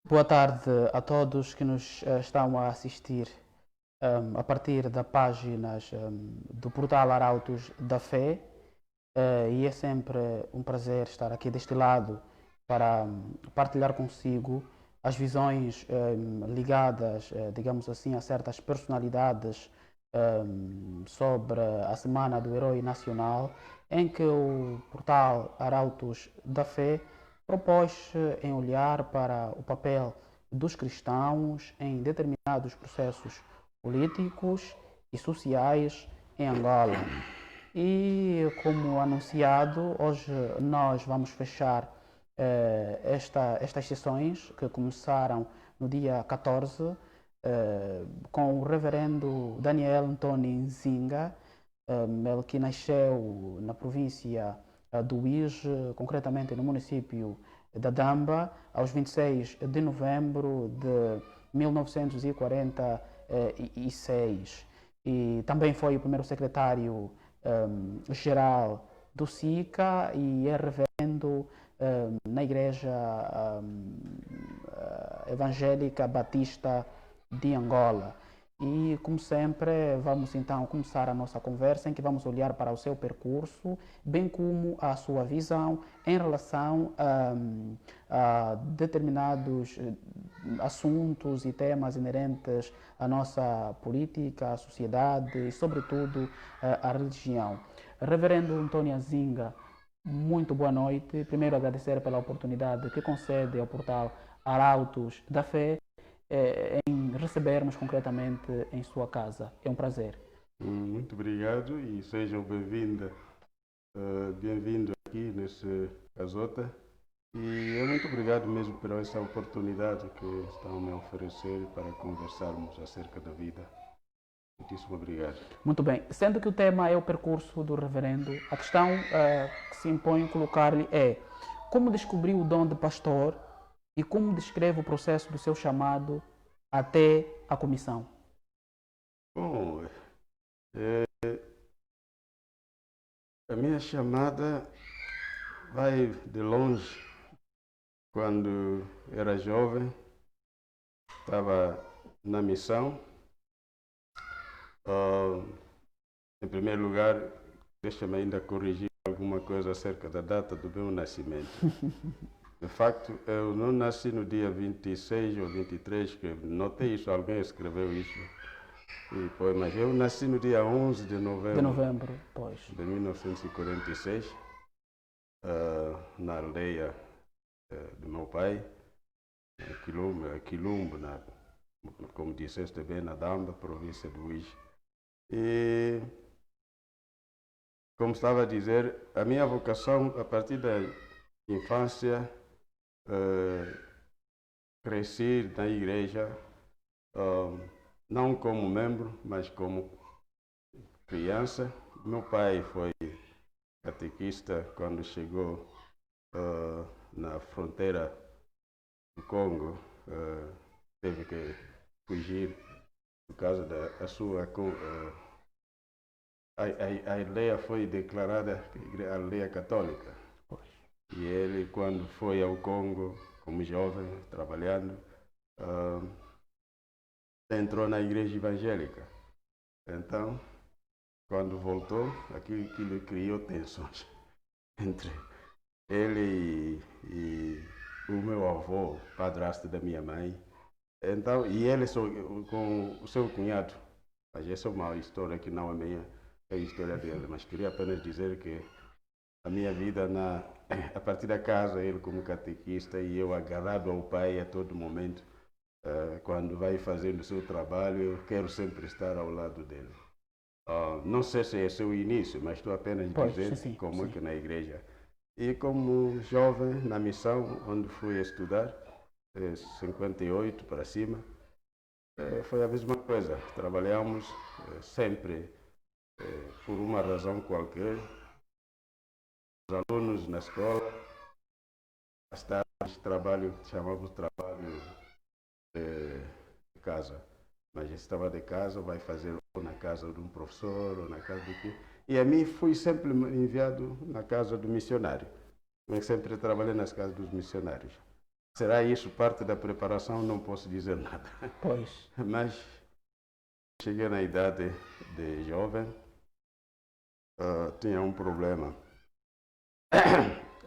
Boa tarde a todos que nos estão a assistir a partir das páginas do portal Arautos da Fé. E é sempre um prazer estar aqui deste lado para partilhar consigo as visões ligadas, digamos assim, a certas personalidades sobre a Semana do Herói Nacional, em que o portal Arautos da Fé propôs em olhar para o papel dos cristãos em determinados processos políticos e sociais em Angola. E como anunciado, hoje nós vamos fechar estas sessões que começaram no dia 14 com o reverendo Daniel Antoni Nzinga, ele que nasceu na província do Uíge, concretamente no município da Damba, aos 26 de novembro de 1946. E também foi o primeiro secretário geral do SICA e é reverendo na Igreja Evangélica Batista de Angola. E, como sempre, vamos então começar a nossa conversa em que vamos olhar para o seu percurso, bem como a sua visão em relação a determinados assuntos e temas inerentes à nossa política, à sociedade e, sobretudo, à religião. Reverendo Antônio Nzinga, muito boa noite. Primeiro, agradecer pela oportunidade que concede ao portal Arautos da Fé em recebermos concretamente em sua casa. É um prazer. Muito obrigado e sejam bem-vindos aqui nesse Casota. E muito obrigado mesmo por essa oportunidade que estão me a oferecer para conversarmos acerca da vida. Muitíssimo obrigado. Muito bem. Sendo que o tema é o percurso do reverendo, a questão que se impõe colocar-lhe é: como descobriu o dom de pastor e como descreve o processo do seu chamado até a comissão? Bom, a minha chamada vai de longe. Quando era jovem, estava na missão. Em primeiro lugar, deixa-me ainda corrigir alguma coisa acerca da data do meu nascimento. De facto, eu não nasci no dia 26 ou 23, que notei isso, alguém escreveu isso. Mas eu nasci no dia 11 de novembro, Pois. de 1946, na aldeia do meu pai, Quilumbo, como disseste bem, na Damba, província do Uíge. E, como estava a dizer, a minha vocação, a partir da infância, cresci na igreja, não como membro, mas como criança. Meu pai foi catequista quando chegou na fronteira do Congo. Teve que fugir por causa da sua... A aldeia foi declarada aldeia católica. E ele, quando foi ao Congo, como jovem, trabalhando, entrou na igreja evangélica. Então, quando voltou, aquilo criou tensões entre ele e o meu avô, padrasto da minha mãe. Então, e ele com o seu cunhado. Mas essa é uma história que não é minha, é a história dele. Mas queria apenas dizer que a minha vida a partir da casa, ele como catequista e eu agarrado ao pai a todo momento, quando vai fazendo o seu trabalho, eu quero sempre estar ao lado dele. Não sei se esse é o início, mas estou apenas dizendo como é que na igreja. E como jovem na missão, onde fui estudar, 58 para cima, foi a mesma coisa. Trabalhamos sempre por uma razão qualquer. Os alunos na escola, mais tarde chamamos trabalho de casa. Mas esse trabalho de casa vai fazer ou na casa de um professor ou na casa de quê. E a mim fui sempre enviado na casa do missionário. Eu sempre trabalhei nas casas dos missionários. será isso parte da preparação? Não posso dizer nada. Pois. Mas cheguei na idade de jovem, tinha um problema.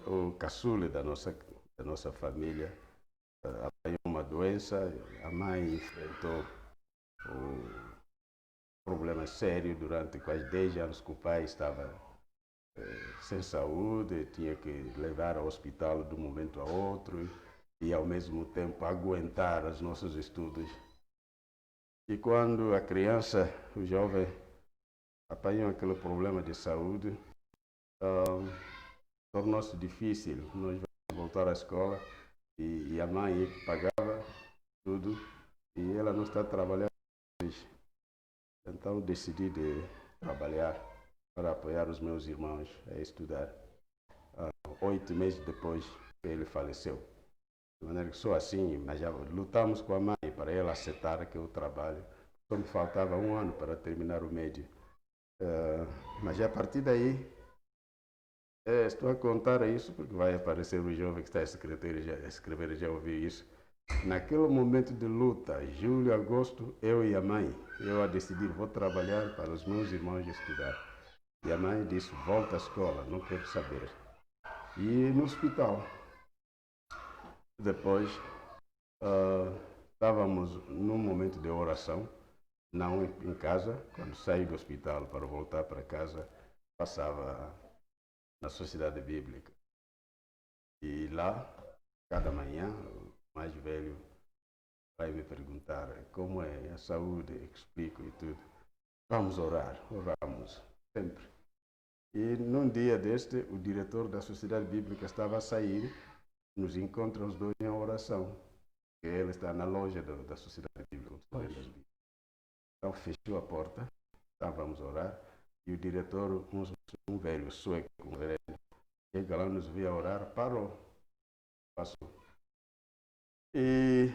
O caçule da nossa família apanhou uma doença, a mãe enfrentou o problema sério durante quase 10 anos que o pai estava sem saúde, tinha que levar ao hospital de um momento a outro e ao mesmo tempo aguentar os nossos estudos. E quando a criança, o jovem, apanhou aquele problema de saúde, tornou-se difícil. Nós vamos voltar à escola e a mãe que pagava tudo e ela não está trabalhando. Então decidi de trabalhar para apoiar os meus irmãos a estudar. 8 meses depois ele faleceu. De maneira que sou assim, mas já lutamos com a mãe para ela aceitar que eu trabalho. Só me faltava 1 ano para terminar o médio. Mas a partir daí, estou a contar isso porque vai aparecer o jovem que está a escrever, já ouviu isso. Naquele momento de luta, julho, agosto, eu e a mãe, eu a decidir, vou trabalhar para os meus irmãos estudar. E a mãe disse, volta à escola, não quero saber. E no hospital. Depois, estávamos num momento de oração, não em casa. Quando saí do hospital para voltar para casa, passava na Sociedade Bíblica. E lá, cada manhã, o mais velho vai me perguntar como é a saúde, explico e tudo. Vamos orar, oramos, sempre. E num dia deste, o diretor da Sociedade Bíblica estava a sair, nos encontra os dois em oração. Ele está na loja da Sociedade Bíblica. Então fechou a porta, estávamos a orar, e o diretor, um velho sueco, um velho, chega lá, nos via orar, parou, passou. E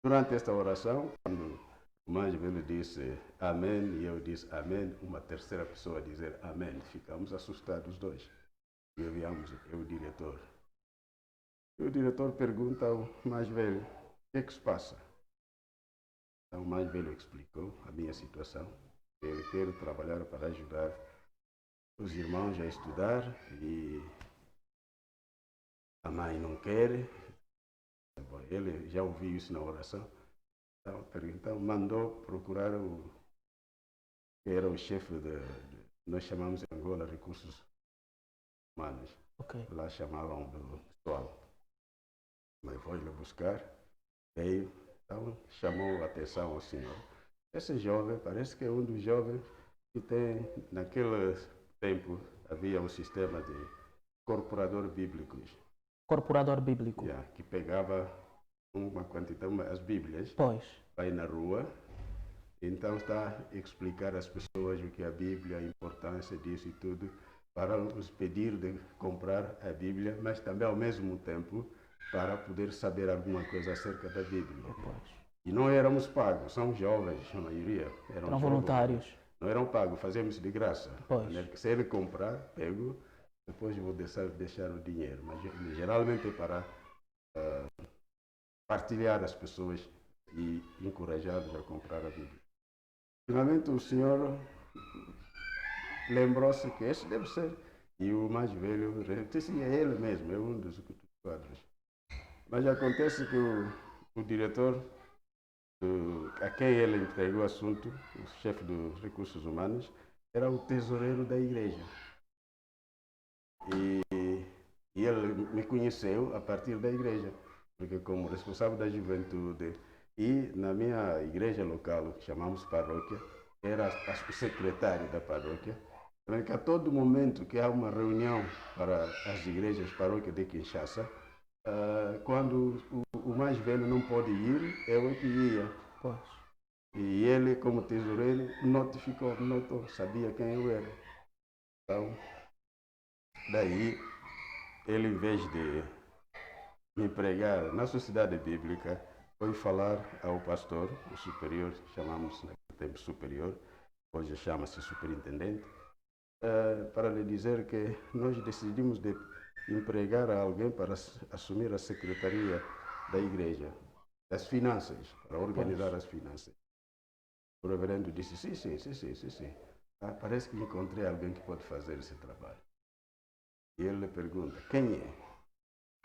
durante esta oração, quando o mais velho disse amém, e eu disse amém, uma terceira pessoa dizer amém, ficamos assustados os dois. E enviamos o diretor. E o diretor pergunta ao mais velho, o que se passa? Então o mais velho explicou a minha situação. Ele quer trabalhar para ajudar os irmãos a estudar e a mãe não quer. Ele já ouviu isso na oração. Então mandou procurar que era o chefe nós chamamos em Angola recursos humanos. Okay. Lá chamavam do pessoal. Mas foi lhe buscar, veio, então chamou a atenção ao senhor. Esse jovem parece que é um dos jovens que tem, naquele tempo, havia um sistema de corporador bíblicos. Corporador bíblico. Que pegava uma quantidade, as Bíblias, pois. Vai na rua, então está a explicar às pessoas o que é a Bíblia, a importância disso e tudo, para nos pedir de comprar a Bíblia, mas também ao mesmo tempo para poder saber alguma coisa acerca da Bíblia. Pois. E não éramos pagos, são jovens, a maioria. Eram voluntários. Não eram pagos, fazemos de graça. Pois. Se ele comprar, pego, depois vou deixar o dinheiro. Mas geralmente é para partilhar as pessoas e encorajá-los a comprar a Bíblia. Finalmente o senhor lembrou-se que esse deve ser. E o mais velho disse, é ele mesmo, é um dos quadros. Mas acontece que o diretor, a quem ele entregou o assunto, o chefe dos recursos humanos, era o tesoureiro da igreja. E ele me conheceu a partir da igreja, porque como responsável da juventude e na minha igreja local, que chamamos paróquia, era o secretário da paróquia, que a todo momento que há uma reunião para as igrejas paróquia de Kinshasa, quando o mais velho não pode ir, eu é que ia. Pois. E ele, como tesoureiro, notou, sabia quem eu era. Então, daí, ele, em vez de me empregar na sociedade bíblica, foi falar ao pastor, o superior, chamamos naquele tempo superior, hoje chama-se superintendente, para lhe dizer que nós decidimos de empregar alguém para assumir a secretaria da igreja, das finanças, para organizar as finanças. O reverendo disse, sim. Ah, parece que encontrei alguém que pode fazer esse trabalho. E ele lhe pergunta, quem é?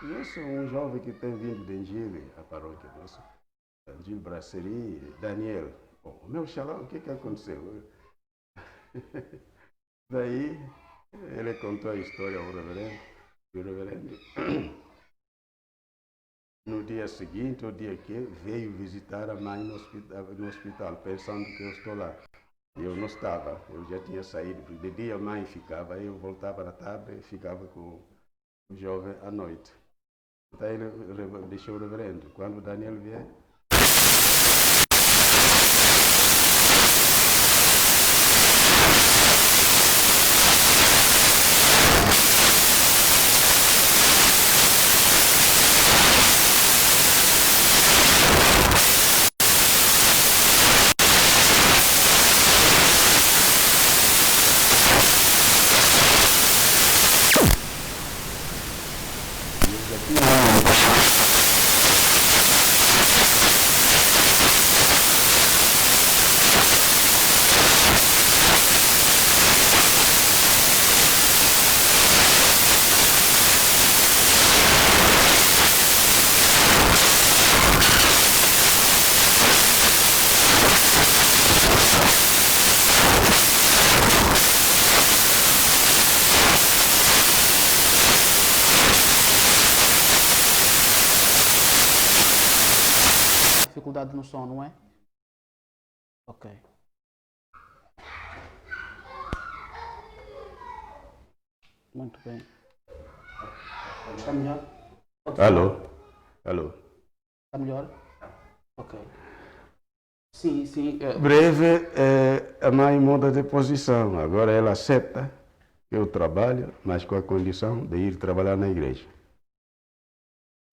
Eu sou um jovem que tem vindo de Engile, a paróquia nossa, Engile Brasserie, Daniel. Oh, meu xalão, o que aconteceu? Daí, ele contou a história ao reverendo, e o reverendo, no dia seguinte, o dia que veio visitar a mãe no hospital, pensando que eu estou lá. Eu não estava, eu já tinha saído. De dia a mãe ficava, eu voltava à tarde e ficava com o jovem à noite. Então ele deixou o reverendo. Quando o Daniel vier, eu já tinha dificuldade no som, não é? Ok. Muito bem. Está melhor? Alô? Alô? Está melhor? Ok. Sim. Breve, a mãe muda de posição. Agora ela aceita que eu trabalho, mas com a condição de ir trabalhar na igreja.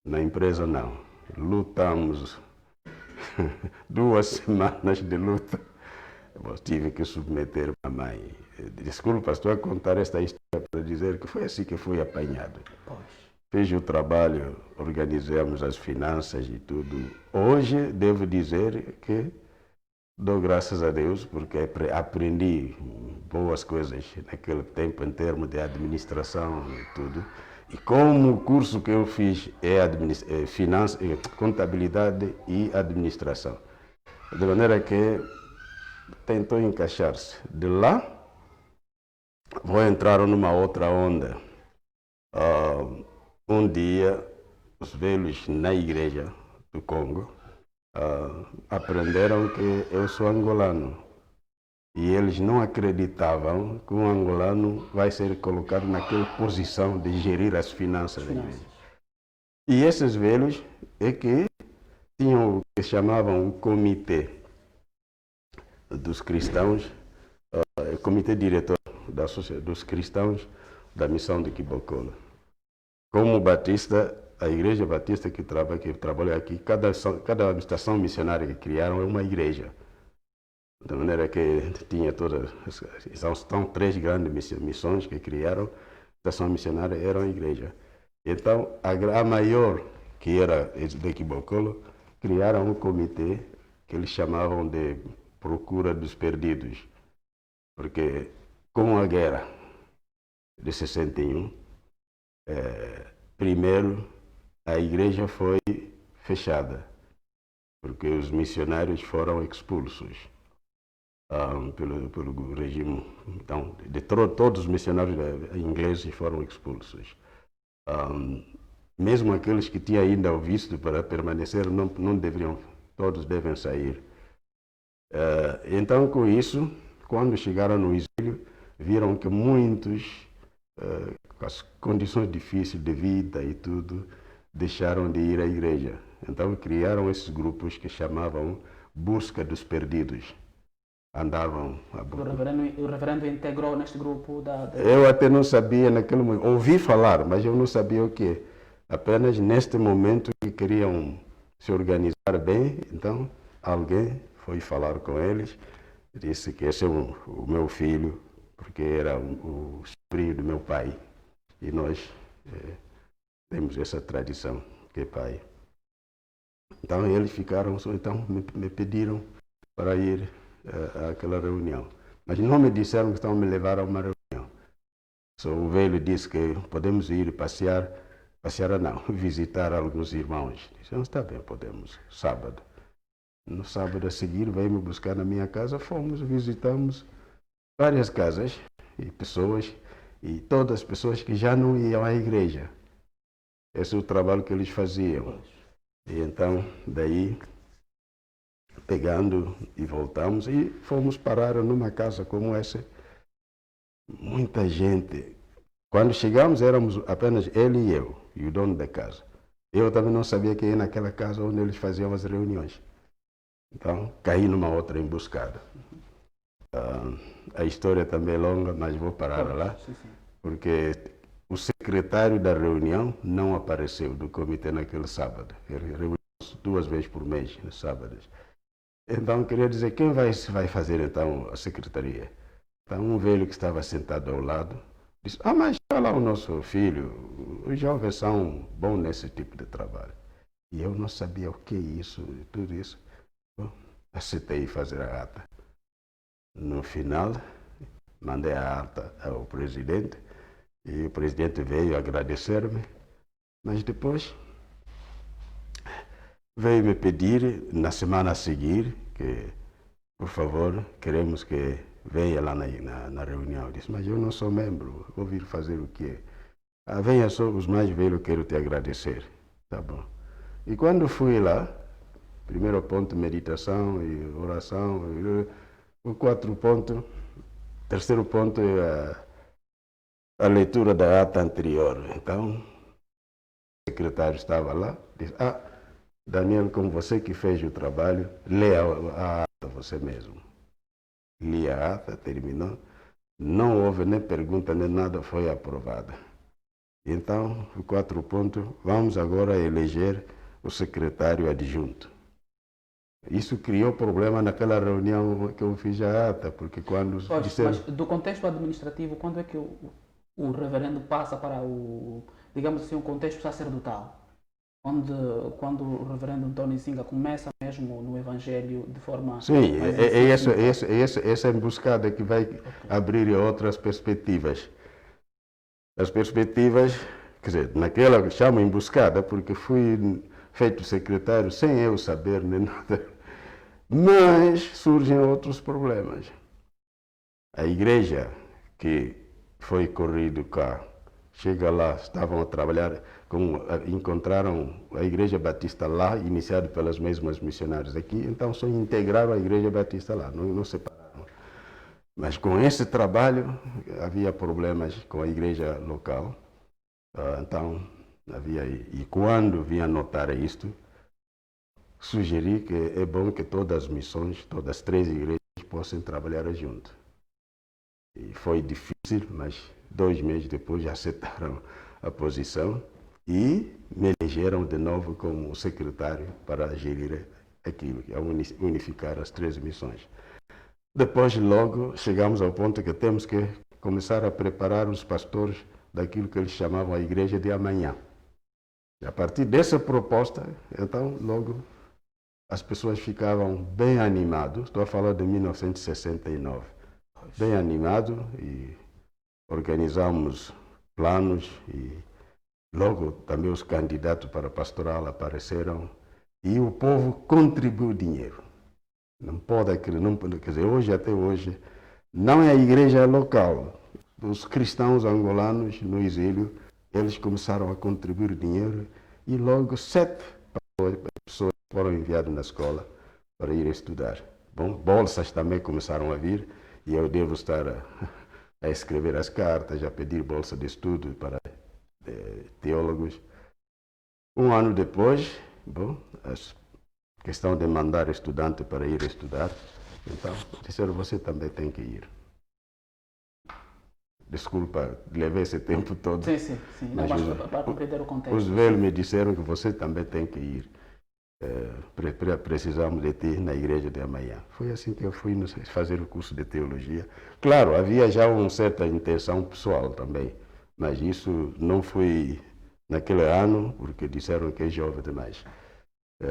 Na empresa, não. Lutamos 2 semanas de luta. Eu tive que submeter a mãe. Desculpa, estou a contar esta história para dizer que foi assim que fui apanhado. Pois. Fiz o trabalho, organizamos as finanças e tudo. Hoje devo dizer que dou graças a Deus porque aprendi boas coisas naquele tempo em termos de administração e tudo. E como o curso que eu fiz é contabilidade e administração. De maneira que tentou encaixar-se. De lá, vou entrar numa outra onda. Um dia, os velhos na igreja do Congo aprenderam que eu sou angolano. E eles não acreditavam que um angolano vai ser colocado naquela posição de gerir as finanças da igreja. E esses velhos é que tinham o que chamavam o comitê dos cristãos, o comitê diretor dos cristãos da missão de Quibocolo. Como batista, a igreja batista que trabalha aqui, cada estação missionária que criaram é uma igreja. De maneira que tinha todas, são 3 grandes missões que criaram, a estação missionária era uma igreja. Então, a maior, que era de Quibocolo, criaram um comitê que eles chamavam de Procura dos Perdidos. Porque com a guerra de 61, primeiro a igreja foi fechada, porque os missionários foram expulsos pelo regime. Então, todos os missionários ingleses foram expulsos. Mesmo aqueles que tinham ainda o visto para permanecer, não deveriam, todos devem sair. Então, com isso, quando chegaram no exílio, viram que muitos, com as condições difíceis de vida e tudo, deixaram de ir à igreja. Então, criaram esses grupos que chamavam Busca dos Perdidos. Andavam a O reverendo integrou neste grupo Eu até não sabia naquele momento, ouvi falar, mas eu não sabia o que. Apenas neste momento que queriam se organizar bem, então alguém foi falar com eles, disse que esse é o meu filho, porque era o sobrinho do meu pai. E nós temos essa tradição, que é pai. Então eles ficaram, então me pediram para ir àquela reunião. Mas não me disseram que estão me levar a uma reunião. Só o velho disse que podemos ir passear não, visitar alguns irmãos. Disse, está bem, podemos, sábado. No sábado a seguir veio me buscar na minha casa, fomos, visitamos várias casas e todas as pessoas que já não iam à igreja. Esse é o trabalho que eles faziam. E então, daí, pegando e voltamos e fomos parar numa casa como essa. Muita gente. Quando chegamos éramos apenas ele e eu, e o dono da casa. Eu também não sabia que ia naquela casa onde eles faziam as reuniões. Então, caí numa outra emboscada. A história também é longa, mas vou parar lá, porque o secretário da reunião não apareceu do comitê naquele sábado. Ele reuniu-se 2 vezes por mês, nos sábados. Então, queria dizer, quem vai fazer então a secretaria? Então, um velho que estava sentado ao lado disse, mas está lá o nosso filho, os jovens são bons nesse tipo de trabalho. E eu não sabia o que é isso, tudo isso. Aceitei fazer a ata. No final, mandei a ata ao presidente e o presidente veio agradecer-me, mas depois veio me pedir na semana a seguir que, por favor, queremos que venha lá na reunião. Eu disse, mas eu não sou membro, vou vir fazer o quê? Venha só os mais velhos, quero te agradecer. Tá bom. E quando fui lá, primeiro ponto, meditação e oração. O 4 ponto, terceiro ponto é a leitura da ata anterior. Então, o secretário estava lá, disse, Daniel, como você que fez o trabalho, lê a ata você mesmo. Li a ata, terminou. Não houve nem pergunta, nem nada, foi aprovada. Então, o 4 ponto, vamos agora eleger o secretário adjunto. Isso criou problema naquela reunião que eu fiz a ata, porque quando disseram... Mas do contexto administrativo, quando é que o reverendo passa para o, digamos assim, um contexto sacerdotal? Quando o reverendo António Zinga começa mesmo no Evangelho de forma... Sim, essa emboscada que vai abrir outras perspectivas. As perspectivas, quer dizer, naquela chamo emboscada, porque fui feito secretário sem eu saber nem nada. Mas surgem outros problemas. A igreja que foi corrido cá, chega lá, estavam a trabalhar, encontraram a Igreja Batista lá, iniciada pelas mesmas missionárias aqui, então só integraram a Igreja Batista lá, não separaram. Mas com esse trabalho havia problemas com a igreja local, então havia, e quando vinha notar isto, sugeri que é bom que todas as missões, todas as 3 igrejas possam trabalhar junto. E foi difícil, mas 2 meses depois já aceitaram a posição e me elegeram de novo como secretário para gerir aquilo, unificar as 3 missões. Depois, logo, chegamos ao ponto que temos que começar a preparar os pastores daquilo que eles chamavam a igreja de amanhã. E a partir dessa proposta, então, logo, as pessoas ficavam bem animadas. Estou a falar de 1969. Bem animado e organizamos planos e logo também os candidatos para pastoral apareceram e o povo contribuiu dinheiro. Não pode, quer dizer, hoje, até hoje, não é a igreja local. Os cristãos angolanos no exílio, eles começaram a contribuir dinheiro e logo 7 pessoas foram enviadas na escola para ir estudar. Bom, bolsas também começaram a vir e eu devo estar a escrever as cartas, a pedir bolsa de estudo para teólogos. 1 ano depois, bom, a questão de mandar estudante para ir estudar, então disseram, você também tem que ir. Desculpa, levei esse tempo todo. Sim. Não, mas para compreender o contexto. Os velhos me disseram que você também tem que ir. Precisamos de ti na igreja de amanhã. Foi assim que eu fui fazer o curso de teologia. Claro, havia já uma certa intenção pessoal também, mas isso não foi naquele ano, porque disseram que é jovem demais.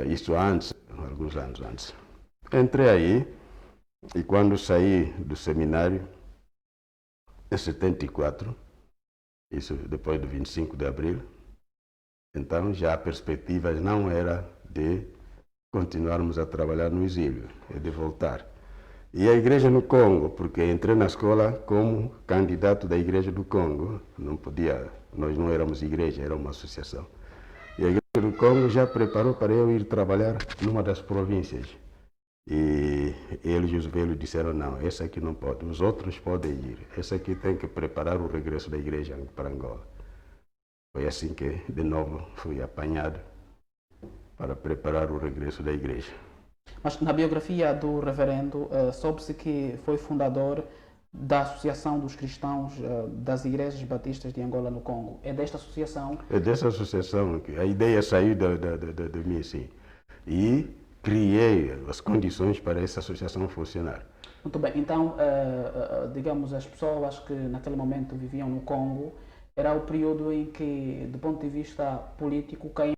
Isso antes, alguns anos antes. Entrei aí e quando saí do seminário, em 74, isso depois do 25 de abril, então já a perspectiva não era de continuarmos a trabalhar no exílio, é de voltar. E a igreja no Congo, porque entrei na escola como candidato da igreja do Congo, não podia, nós não éramos igreja, era uma associação. E a igreja do Congo já preparou para eu ir trabalhar numa das províncias. E eles, os velhos, disseram, não, essa aqui não pode, os outros podem ir, essa aqui tem que preparar o regresso da igreja para Angola. Foi assim que, de novo, fui apanhado para preparar o regresso da igreja. Mas na biografia do reverendo, soube-se que foi fundador da Associação dos Cristãos das Igrejas Batistas de Angola no Congo. É desta associação? É dessa associação que a ideia saiu de mim, sim. E criei as condições para essa associação funcionar. Muito bem, então, digamos, as pessoas que naquele momento viviam no Congo, era o período em que, do ponto de vista político,